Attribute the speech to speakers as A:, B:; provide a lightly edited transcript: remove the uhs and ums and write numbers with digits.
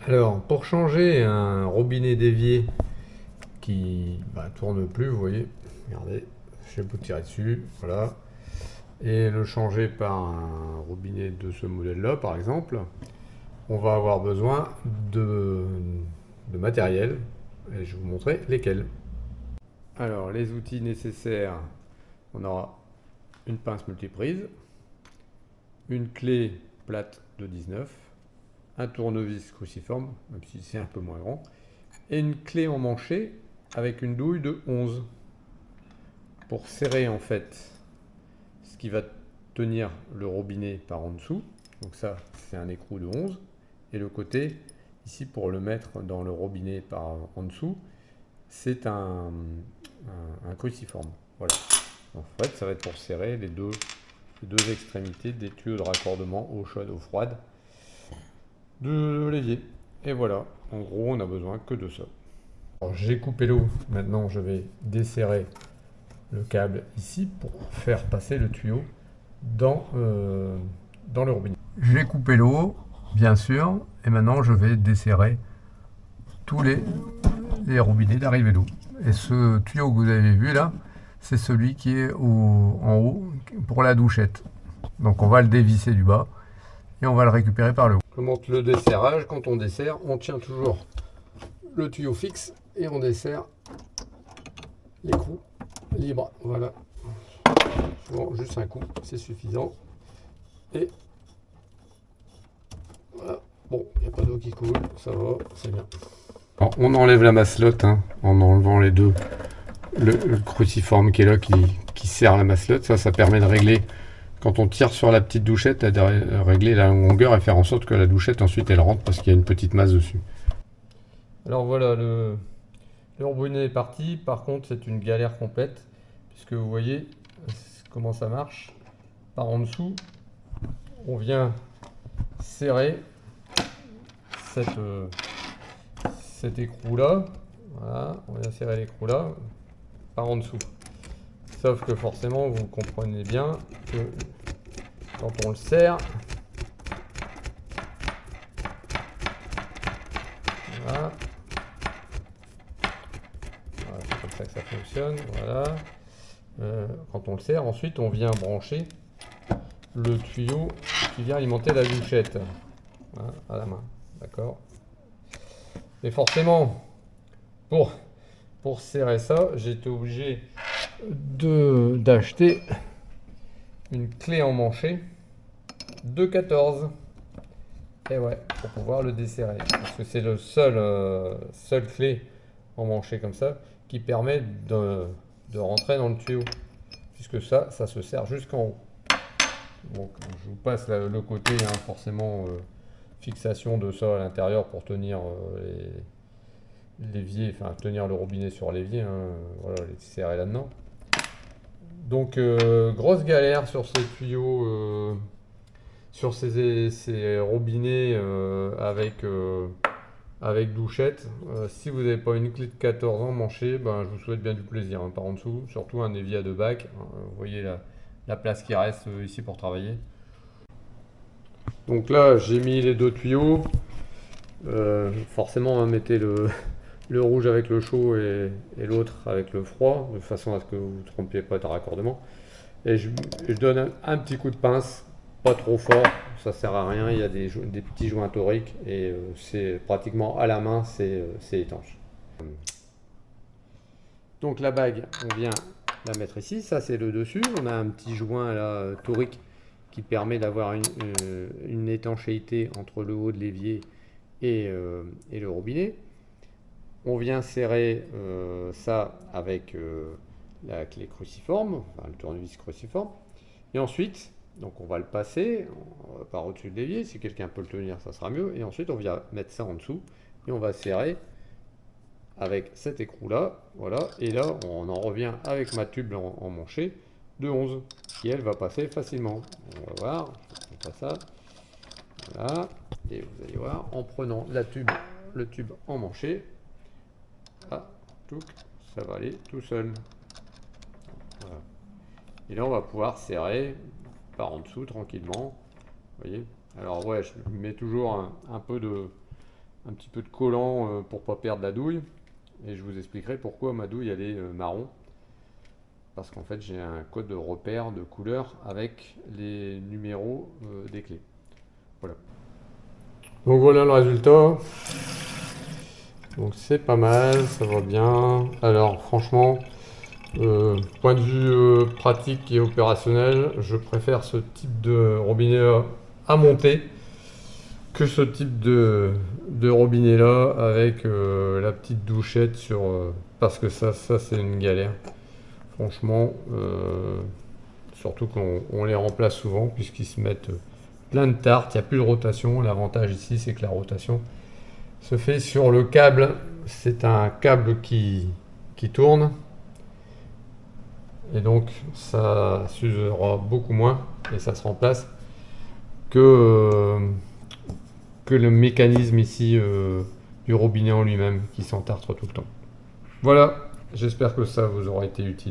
A: Alors, pour changer un robinet d'évier qui tourne plus, vous voyez, regardez, j'ai beau tirer dessus, voilà, et le changer par un robinet de ce modèle-là, par exemple, on va avoir besoin de, de matériel, et je vais vous montrer lesquels. Alors, les outils nécessaires, on aura une pince multiprise, une clé plate de 19, un tournevis cruciforme, même si c'est un peu moins grand, et une clé emmanchée avec une douille de 11 pour serrer en fait ce qui va tenir le robinet par en dessous. Donc ça, c'est un écrou de 11. Et le côté, ici, pour le mettre dans le robinet par en dessous, c'est un cruciforme. Voilà. En fait, ça va être pour serrer les deux extrémités des tuyaux de raccordement eau chaude, eau froide de l'évier. Et voilà, en gros, on n'a besoin que de ça. Alors, j'ai coupé l'eau, maintenant je vais desserrer le câble ici pour faire passer le tuyau dans le robinet. J'ai coupé l'eau, bien sûr, et maintenant je vais desserrer tous les robinets d'arrivée d'eau. Et ce tuyau que vous avez vu là, c'est celui qui est en haut pour la douchette. Donc on va le dévisser du bas et on va le récupérer par le haut. Je montre le desserrage. Quand on dessert, on tient toujours le tuyau fixe et on dessert l'écrou libre. Voilà. Souvent, juste un coup, c'est suffisant. Et voilà. Bon, il n'y a pas d'eau qui coule, ça va, c'est bien. Alors, on enlève la masselotte en enlevant les deux. Le cruciforme qui est là, qui serre la masselotte. Ça permet de régler, quand on tire sur la petite douchette, de régler la longueur et faire en sorte que la douchette ensuite elle rentre parce qu'il y a une petite masse dessus. Alors voilà, le robinet est parti. Par contre, c'est une galère complète puisque vous voyez comment ça marche. Par en dessous, on vient serrer cet écrou là. Voilà, on vient serrer l'écrou là par en dessous. Sauf que forcément, vous comprenez bien que quand on le serre, voilà, c'est comme ça que ça fonctionne. Voilà. Quand on le serre, ensuite on vient brancher le tuyau qui vient alimenter la douchette, voilà, à la main. D'accord. Et forcément, pour serrer ça, j'ai été obligé d'acheter une clé emmanchée de 14. Et ouais, pour pouvoir le desserrer. Parce que c'est le seule clé emmanchée comme ça qui permet de rentrer dans le tuyau. Puisque ça se serre jusqu'en haut. Donc je vous passe le côté, forcément, fixation de ça à l'intérieur pour tenir l'évier, enfin tenir le robinet sur l'évier, voilà, les serrer là-dedans. Donc grosse galère sur ces tuyaux, sur ces robinets avec douchette. Si vous n'avez pas une clé de 14 ans manchée, je vous souhaite bien du plaisir par en dessous, surtout un évier à deux bacs. Vous voyez la place qui reste ici pour travailler. Donc là, j'ai mis les deux tuyaux. Forcément, mettez le rouge avec le chaud et l'autre avec le froid, de façon à ce que vous ne trompiez pas de raccordement. Et je donne un petit coup de pince, pas trop fort, ça sert à rien, il y a des petits joints toriques et c'est pratiquement à la main, c'est étanche. Donc la bague, on vient la mettre ici, ça c'est le dessus, on a un petit joint là torique qui permet d'avoir une étanchéité entre le haut de l'évier et le robinet. On vient serrer ça avec la clé cruciforme, enfin le tournevis cruciforme. Et ensuite, donc on va le passer par au-dessus de l'évier. Si quelqu'un peut le tenir, ça sera mieux. Et ensuite, on vient mettre ça en dessous et on va serrer avec cet écrou-là. Voilà. Et là, on en revient avec ma tube emmanchée de 11 qui, elle, va passer facilement. On va voir. On fait ça. Voilà. Et vous allez voir, en prenant le tube emmanché, ça va aller tout seul. Voilà. Et là, on va pouvoir serrer par en dessous tranquillement. Vous voyez. Alors ouais, je mets toujours un peu un petit peu de collant pour pas perdre la douille. Et je vous expliquerai pourquoi ma douille elle est marron. Parce qu'en fait j'ai un code de repère de couleur avec les numéros des clés. Voilà. Donc voilà le résultat. Donc c'est pas mal, ça va bien. Alors franchement, point de vue pratique et opérationnel, je préfère ce type de robinet là à monter que ce type de robinet là avec la petite douchette sur parce que ça c'est une galère. Franchement, surtout qu'on les remplace souvent puisqu'ils se mettent plein de tartes, il n'y a plus de rotation. L'avantage ici c'est que la rotation se fait sur le câble. C'est un câble qui tourne et donc ça s'usera beaucoup moins et ça se remplace que le mécanisme ici du robinet en lui-même qui s'entartre tout le temps. Voilà, j'espère que ça vous aura été utile.